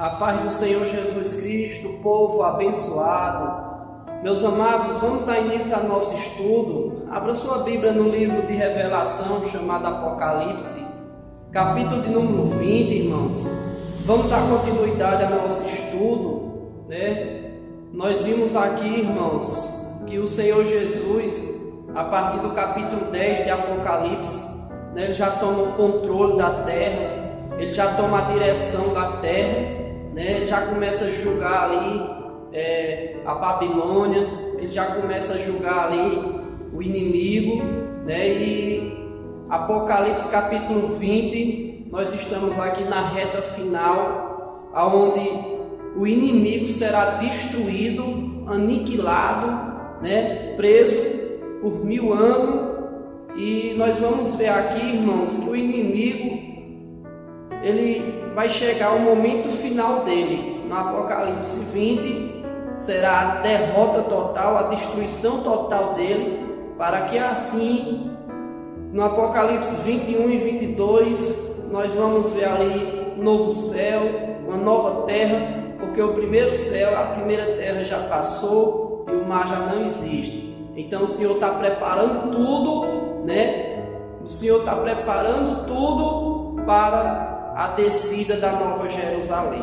A paz do Senhor Jesus Cristo, povo abençoado. Meus amados, vamos dar início ao nosso estudo. Abra sua Bíblia no livro de Revelação, chamado Apocalipse, capítulo de número 20, irmãos. Vamos dar continuidade ao nosso estudo, né? Nós vimos aqui, irmãos, que o Senhor Jesus, a partir do capítulo 10 de Apocalipse, né, ele já toma o controle da terra, ele já toma a direção da terra, né? Ele já começa a julgar ali a Babilônia, ele já começa a julgar ali o inimigo, né? E Apocalipse capítulo 20, nós estamos aqui na reta final, aonde o inimigo será destruído, aniquilado, né? Preso por 1000 anos. E nós vamos ver aqui, irmãos, que o inimigo ele vai chegar o momento final dele. No Apocalipse 20 será a derrota total, a destruição total dele, para que assim no Apocalipse 21 e 22 nós vamos ver ali um novo céu, uma nova terra, porque o primeiro céu, a primeira terra já passou e o mar já não existe. Então o Senhor está preparando tudo, né? O Senhor está preparando tudo para a descida da Nova Jerusalém.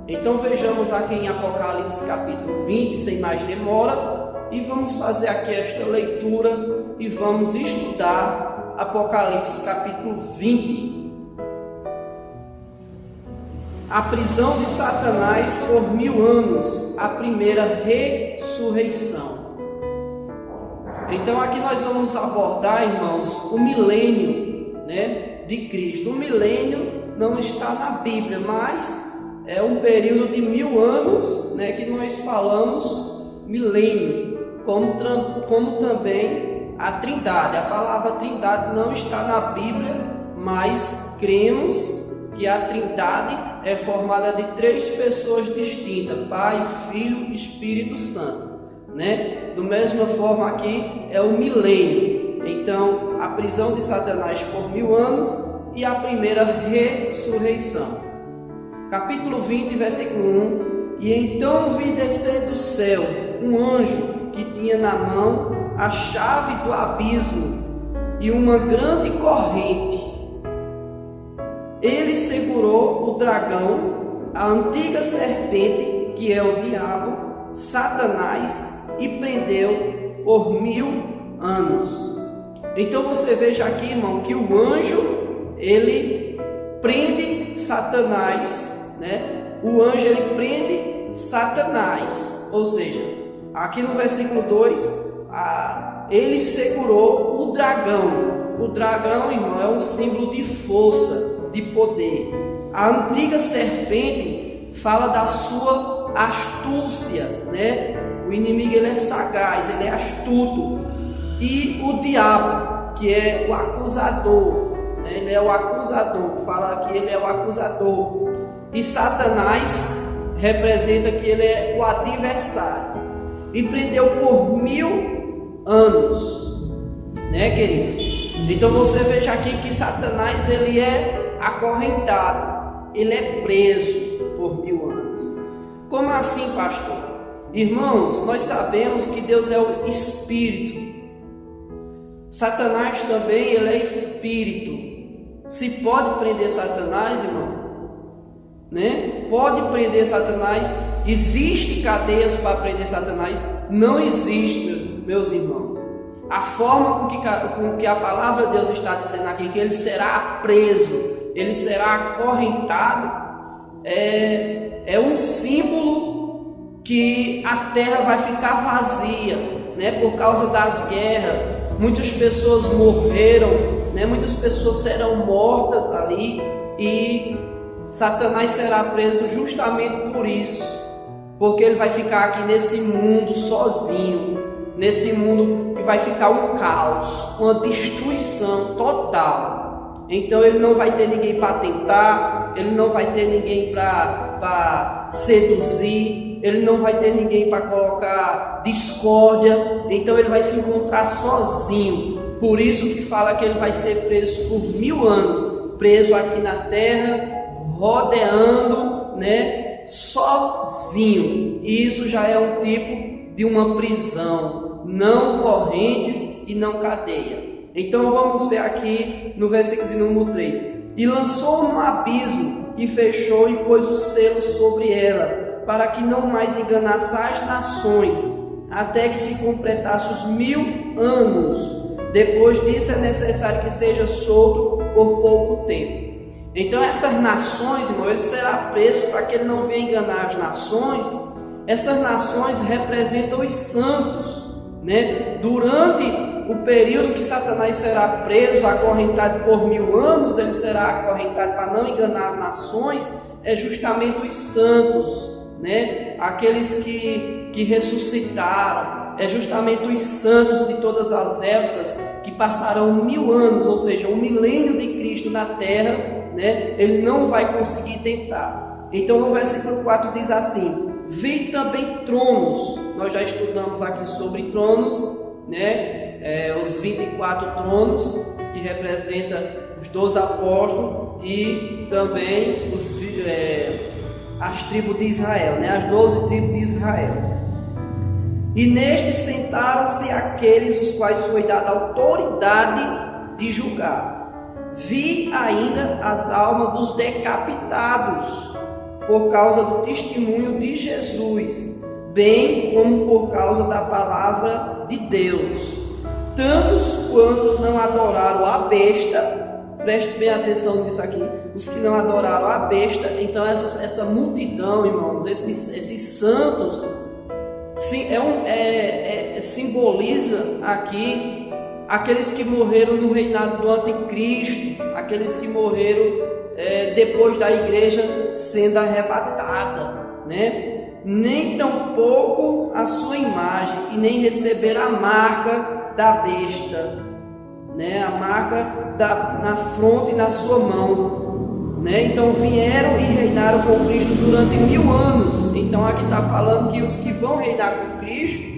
Então vejamos aqui em Apocalipse capítulo 20, sem mais demora, e vamos fazer aqui esta leitura e vamos estudar Apocalipse capítulo 20. A prisão de Satanás por 1000 anos, a primeira ressurreição. Então aqui nós vamos abordar, irmãos, o milênio, né, de Cristo. O milênio não está na Bíblia, mas é um período de 1000 anos, né, que nós falamos milênio, como também a Trindade. A palavra Trindade não está na Bíblia, mas cremos que a Trindade é formada de 3 pessoas distintas: Pai, Filho e Espírito Santo, né? Do mesma forma aqui é o milênio. Então a prisão de Satanás por 1000 anos e a primeira ressurreição. Capítulo 20, versículo 1. E então vi descer do céu um anjo que tinha na mão a chave do abismo e uma grande corrente. Ele segurou o dragão, a antiga serpente, que é o diabo, Satanás, e prendeu por 1000 anos. Então você veja aqui, irmão, que o anjo ele prende Satanás, né? O anjo ele prende Satanás, ou seja, aqui no versículo 2, ele segurou o dragão. O dragão, irmão, é um símbolo de força, de poder. A antiga serpente fala da sua astúcia, né? O inimigo ele é sagaz, ele é astuto. E o diabo, que é o acusador, ele é o acusador, fala que ele é o acusador. E Satanás representa que ele é o adversário. E prendeu por 1000 anos, né, queridos? Então você veja aqui que Satanás ele é acorrentado, ele é preso por 1000 anos. Como assim, pastor? Irmãos, nós sabemos que Deus é o Espírito. Satanás também ele é Espírito. Se pode prender Satanás, irmão, né? Pode prender Satanás. Existe cadeias para prender Satanás? Não existe, meus irmãos. A forma com que a palavra de Deus está dizendo aqui, que ele será preso, ele será acorrentado, é um símbolo que a terra vai ficar vazia, né? Por causa das guerras. Muitas pessoas morreram, né? Muitas pessoas serão mortas ali, e Satanás será preso justamente por isso, porque ele vai ficar aqui nesse mundo sozinho, nesse mundo que vai ficar um caos, uma destruição total. Então ele não vai ter ninguém para tentar, ele não vai ter ninguém para seduzir, ele não vai ter ninguém para colocar discórdia. Então ele vai se encontrar sozinho. Por isso que fala que ele vai ser preso por 1000 anos, preso aqui na terra, rodeando, né, sozinho. E isso já é um tipo de uma prisão, não correntes e não cadeia. Então vamos ver aqui no versículo de número 3. E lançou no abismo e fechou e pôs o selo sobre ela, para que não mais enganasse as nações, até que se completasse os 1000 anos. Depois disso é necessário que seja solto por pouco tempo. Então essas nações, irmão, ele será preso para que ele não venha enganar as nações. Essas nações representam os santos, né? Durante o período que Satanás será preso, acorrentado por 1000 anos, ele será acorrentado para não enganar as nações, é justamente os santos, né? Aqueles que ressuscitaram. É justamente os santos de todas as épocas que passarão 1000 anos, ou seja, o milênio de Cristo na terra, né? Ele não vai conseguir tentar. Então no versículo 4 diz assim: vi também tronos. Nós já estudamos aqui sobre tronos, né? Os 24 tronos que representam os 12 apóstolos e também as tribos de Israel, né? As 12 tribos de Israel. E nestes sentaram-se aqueles os quais foi dada autoridade de julgar. Vi ainda as almas dos decapitados por causa do testemunho de Jesus, bem como por causa da palavra de Deus. Tantos quantos não adoraram a besta, preste bem atenção nisso aqui, os que não adoraram a besta. Então essa multidão, irmãos, esses santos, simboliza aqui aqueles que morreram no reinado do anticristo, aqueles que morreram depois da igreja sendo arrebatada, né? Nem tampouco a sua imagem e nem receber a marca da besta, né? A marca na fronte e na sua mão, né? Então vieram e reinaram com Cristo durante 1000 anos. Então aqui está falando que os que vão reinar com Cristo,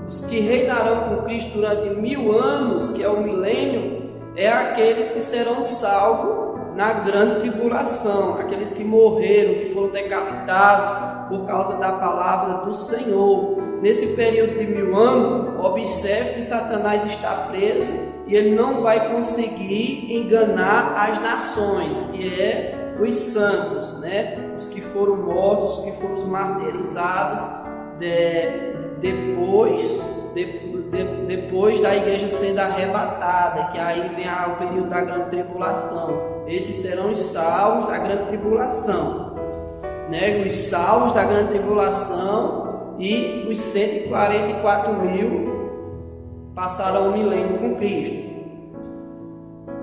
os que reinarão com Cristo durante 1000 anos, que é o milênio, é aqueles que serão salvos na grande tribulação, aqueles que morreram, que foram decapitados por causa da palavra do Senhor. Nesse período de 1000 anos, observe que Satanás está preso e ele não vai conseguir enganar as nações, que é os santos, né? Os que foram mortos, os que foram martirizados depois da igreja sendo arrebatada, que aí vem o período da grande tribulação. Esses serão os salvos da grande tribulação, né? Os salvos da grande tribulação, e os 144.000 passarão o milênio com Cristo.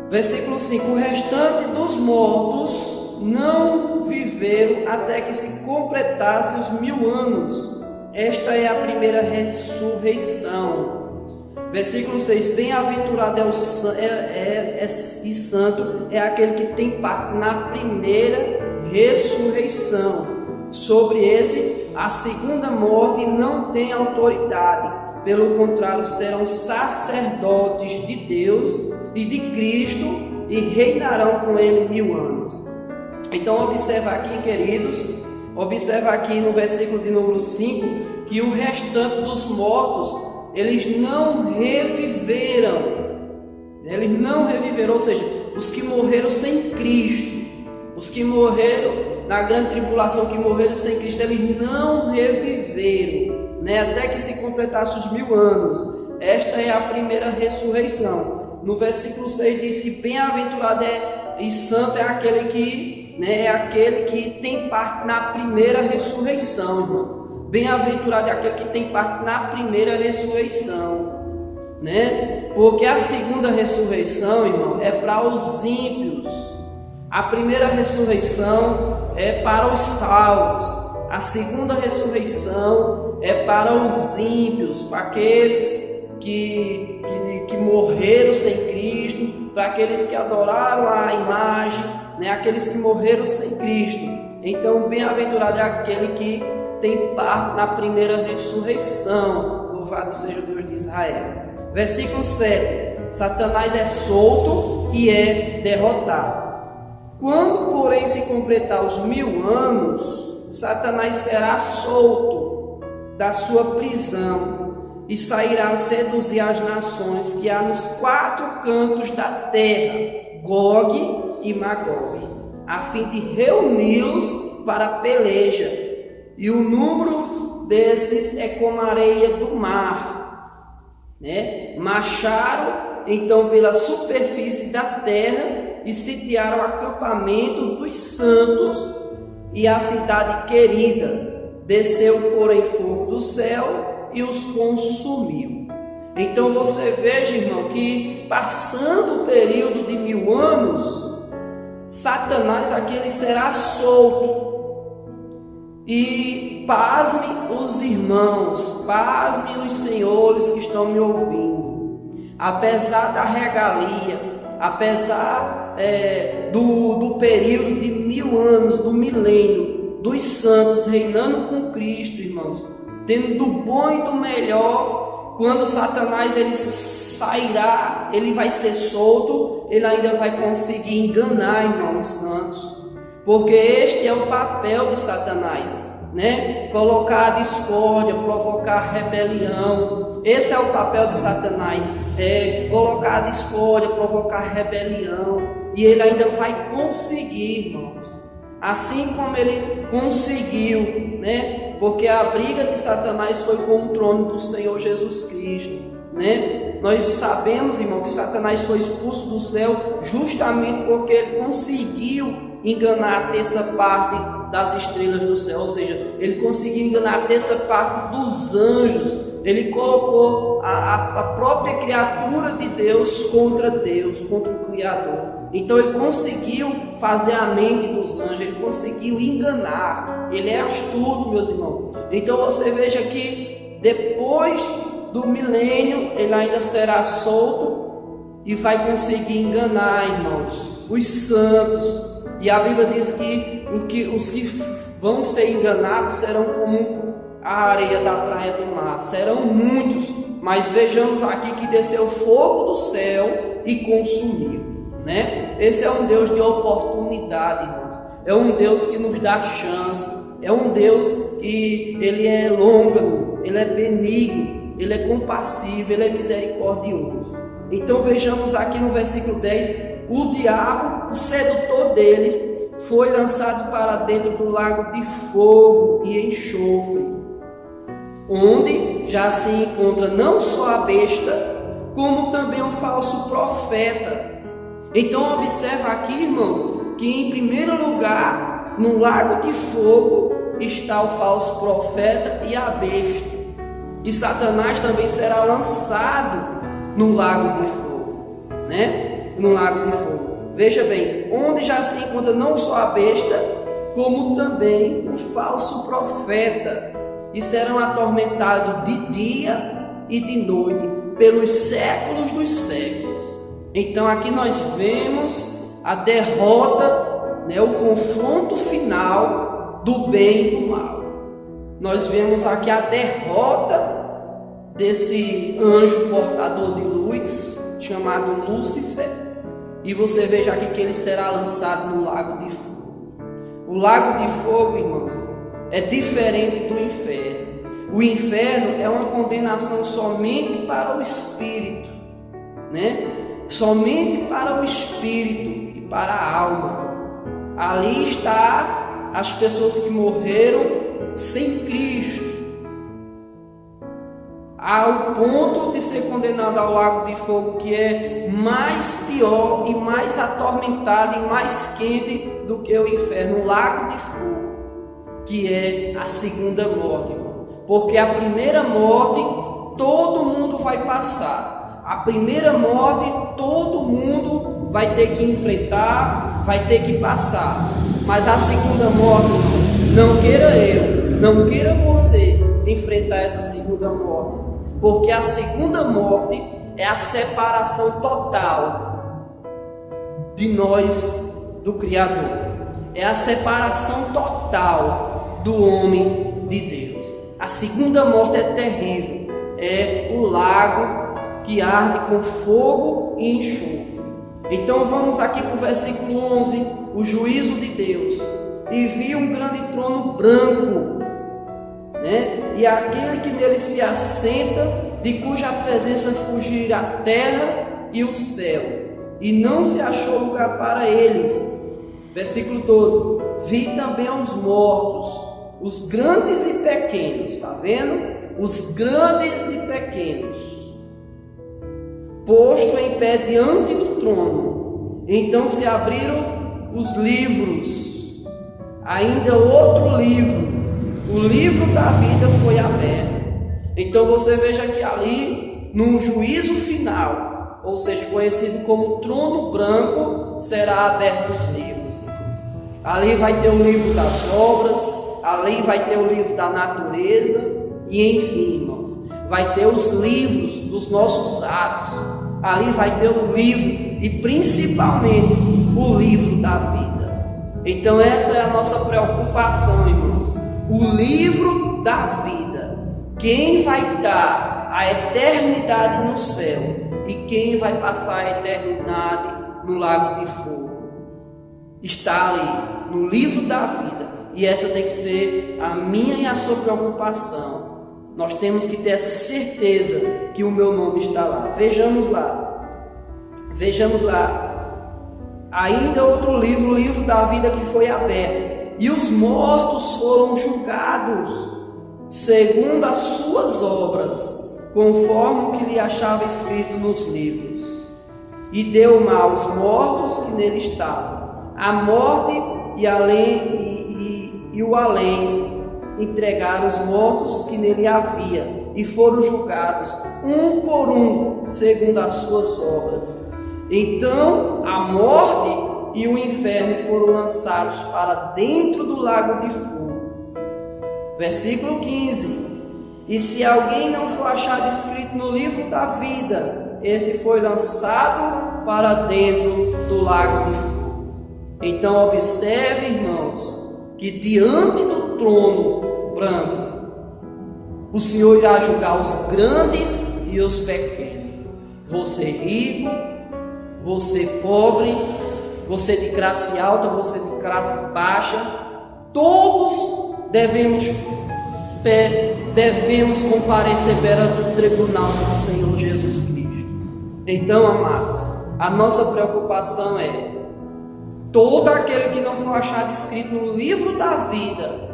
Versículo 5: o restante dos mortos não viveram até que se completasse os 1000 anos. Esta é a primeira ressurreição. Versículo 6: bem-aventurado e santo é aquele que tem parte na primeira ressurreição. Sobre esse, a segunda morte não tem autoridade. Pelo contrário, serão sacerdotes de Deus e de Cristo e reinarão com ele 1000 anos. Então observa aqui, queridos, observa aqui no versículo de número 5, que o restante dos mortos, eles não reviveram, ou seja, os que morreram sem Cristo, os que morreram na grande tribulação, que morreram sem Cristo, eles não reviveram, né? Até que se completasse os 1000 anos. Esta é a primeira ressurreição. No versículo 6 diz que bem-aventurado e santo é aquele que, né, tem parte na primeira ressurreição, irmão. Bem-aventurado é aquele que tem parte na primeira ressurreição, né? Porque a segunda ressurreição, irmão, é para os ímpios. A primeira ressurreição é para os salvos. A segunda ressurreição é para os ímpios, para aqueles que morreram sem Cristo, para aqueles que adoraram a imagem, né? Aqueles que morreram sem Cristo. Então, bem-aventurado é aquele que tem parte na primeira ressurreição. Louvado seja o Deus de Israel. Versículo 7: Satanás é solto e é derrotado. Quando, porém, se completar os 1000 anos, Satanás será solto da sua prisão e sairá a seduzir as nações que há nos 4 cantos da terra, Gog e Magog, a fim de reuni-los para a peleja. E o número desses é como a areia do mar, né? Marcharam então pela superfície da terra e sitiaram o acampamento dos santos e a cidade querida. Desceu, porém, fogo do céu e os consumiu. Então você veja, irmão, que passando o período de 1000 anos, Satanás aqui ele será solto. E pasme os irmãos, pasme os senhores que estão me ouvindo. Apesar da regalia, apesar do período de 1000 anos, do milênio, dos santos reinando com Cristo, irmãos, tendo do bom e do melhor, quando Satanás ele sairá, ele vai ser solto, ele ainda vai conseguir enganar, irmãos santos, porque este é o papel de Satanás, né? Colocar a discórdia, provocar rebelião. Esse é o papel de Satanás, colocar a discórdia, provocar rebelião. E ele ainda vai conseguir, irmãos, assim como ele conseguiu, né? Porque a briga de Satanás foi com o trono do Senhor Jesus Cristo, né? Nós sabemos, irmão, que Satanás foi expulso do céu justamente porque ele conseguiu enganar a terça parte das estrelas do céu, ou seja, ele conseguiu enganar a terça parte dos anjos. Ele colocou a própria criatura de Deus, contra o Criador. Então ele conseguiu fazer a mente dos anjos, ele conseguiu enganar. Ele é astuto, meus irmãos. Então você veja que depois do milênio ele ainda será solto e vai conseguir enganar, irmãos, os santos. E a Bíblia diz que os que vão ser enganados serão como a areia da praia do mar, serão muitos, mas vejamos aqui que desceu fogo do céu e consumiu, né? Esse é um Deus de oportunidade, irmãos. É um Deus que nos dá chance, é um Deus que ele é longânimo, ele é benigno, ele é compassivo, ele é misericordioso. Então vejamos aqui no versículo 10, o diabo, o sedutor deles, foi lançado para dentro do lago de fogo e enxofre, onde já se encontra não só a besta, como também um falso profeta. Então observa aqui, irmãos, que em primeiro lugar, no lago de fogo, está o falso profeta e a besta. E Satanás também será lançado no lago de fogo, né? No lago de fogo. Veja bem, onde já se encontra não só a besta, como também o falso profeta. E serão atormentados de dia e de noite, pelos séculos dos séculos. Então aqui nós vemos a derrota, né, o confronto final do bem e do mal. Nós vemos aqui a derrota desse anjo portador de luz, chamado Lúcifer. E você veja aqui que ele será lançado no lago de fogo. O lago de fogo, irmãos, é diferente do inferno. O inferno é uma condenação somente para o espírito, né? Somente para o espírito e para a alma. Ali está as pessoas que morreram sem Cristo, ao ponto de ser condenado ao lago de fogo, que é mais pior e mais atormentado e mais quente do que o inferno, o lago de fogo, que é a segunda morte, irmão. Porque a primeira morte todo mundo vai passar. A primeira morte todo mundo vai ter que enfrentar, vai ter que passar. Mas a segunda morte, irmão, não queira eu, não queira você enfrentar essa segunda morte. Porque a segunda morte é a separação total de nós do Criador. É a separação total do homem de Deus. A segunda morte é terrível. É o lago que arde com fogo e enxofre. Então vamos aqui para o versículo 11, o juízo de Deus. e vi um grande trono branco, né? E aquele que nele se assenta, de cuja presença fugirá a terra e o céu, e não se achou lugar para eles. Versículo 12: vi também os mortos, os grandes e pequenos, está vendo? Os grandes e pequenos, posto em pé diante do trono. Então se abriram os livros, ainda outro livro, o livro da vida foi aberto. Então você veja que ali, no juízo final, ou seja, conhecido como trono branco, será aberto os livros. Ali vai ter o livro das obras, ali vai ter o livro da natureza, e enfim, irmãos, vai ter os livros dos nossos atos, ali vai ter o livro, e principalmente o livro da vida. Então essa é a nossa preocupação, irmãos, o livro da vida. Quem vai dar a eternidade no céu e quem vai passar a eternidade no lago de fogo está ali no livro da vida, e essa tem que ser a minha e a sua preocupação. Nós temos que ter essa certeza que o meu nome está lá. Vejamos lá, ainda outro livro, o livro da vida que foi aberto, e os mortos foram julgados segundo as suas obras, conforme o que lhe achava escrito nos livros. E deu mal aos mortos que nele estavam, a morte e o além entregaram os mortos que nele havia, e foram julgados um por um segundo as suas obras. Então a morte e o inferno foram lançados para dentro do lago de fogo. Versículo 15: e se alguém não for achado escrito no livro da vida, esse foi lançado para dentro do lago de fogo. Então observe, irmãos, que diante do trono branco, o Senhor irá julgar os grandes e os pequenos. Você rico, você pobre, você de classe alta, você de classe baixa, todos devemos comparecer perante o tribunal do Senhor Jesus Cristo. Então, amados, a nossa preocupação é: todo aquele que não for achado escrito no livro da vida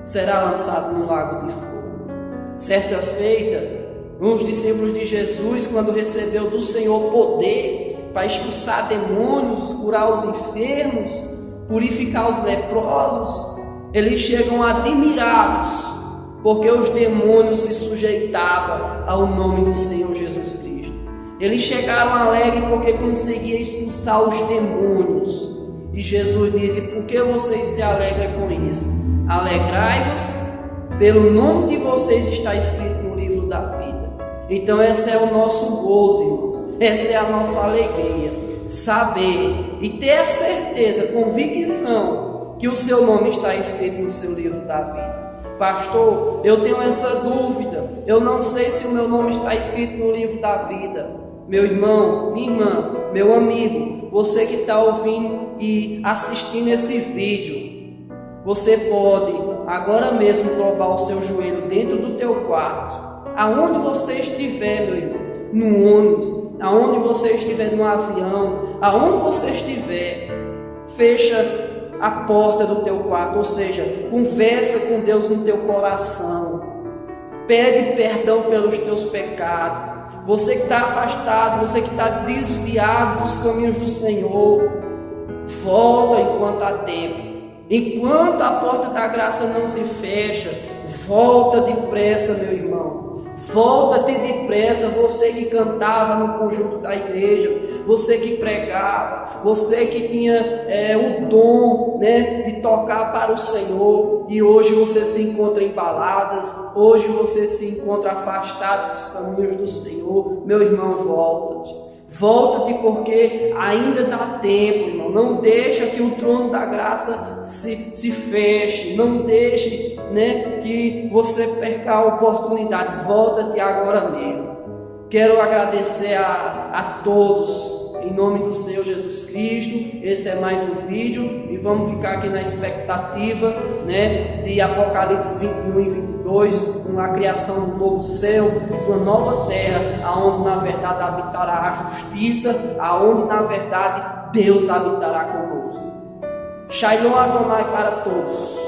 será lançado no lago de fogo. Certa feita, um dos discípulos de Jesus, quando recebeu do Senhor poder para expulsar demônios, curar os enfermos, purificar os leprosos, eles chegam admirados, porque os demônios se sujeitavam ao nome do Senhor Jesus Cristo. Eles chegaram alegres porque conseguiam expulsar os demônios. E Jesus disse: por que vocês se alegram com isso? Alegrai-vos, pelo nome de vocês está escrito no livro da vida. Então esse é o nosso gozo, irmãos. Essa é a nossa alegria. Saber e ter a certeza, convicção, que o seu nome está escrito no seu livro da vida. Pastor, eu tenho essa dúvida, eu não sei se o meu nome está escrito no livro da vida. Meu irmão, minha irmã, meu amigo, você que está ouvindo e assistindo esse vídeo, você pode agora mesmo dobrar o seu joelho dentro do teu quarto, aonde você estiver, meu irmão, no ônibus, aonde você estiver no avião, aonde você estiver, fecha a porta do teu quarto, ou seja, conversa com Deus no teu coração, pede perdão pelos teus pecados. Você que está afastado, você que está desviado dos caminhos do Senhor, volta enquanto há tempo. Enquanto a porta da graça não se fecha, volta depressa, meu irmão. Volta-te depressa, você que cantava no conjunto da igreja, você que pregava, você que tinha o dom, de tocar para o Senhor, e hoje você se encontra em baladas, hoje você se encontra afastado dos caminhos do Senhor. Meu irmão, volta-te. Volta-te, porque ainda dá tempo, irmão. Não deixa que o trono da graça se feche. Não deixe, que você perca a oportunidade. Volta-te agora mesmo. Quero agradecer a todos em nome do Senhor Jesus Cristo. Esse é mais um vídeo e vamos ficar aqui na expectativa, né, de Apocalipse 21 e 22, com a criação do novo céu, de uma nova terra, aonde na verdade habitará a justiça, aonde na verdade Deus habitará conosco. Shalom Adonai para todos.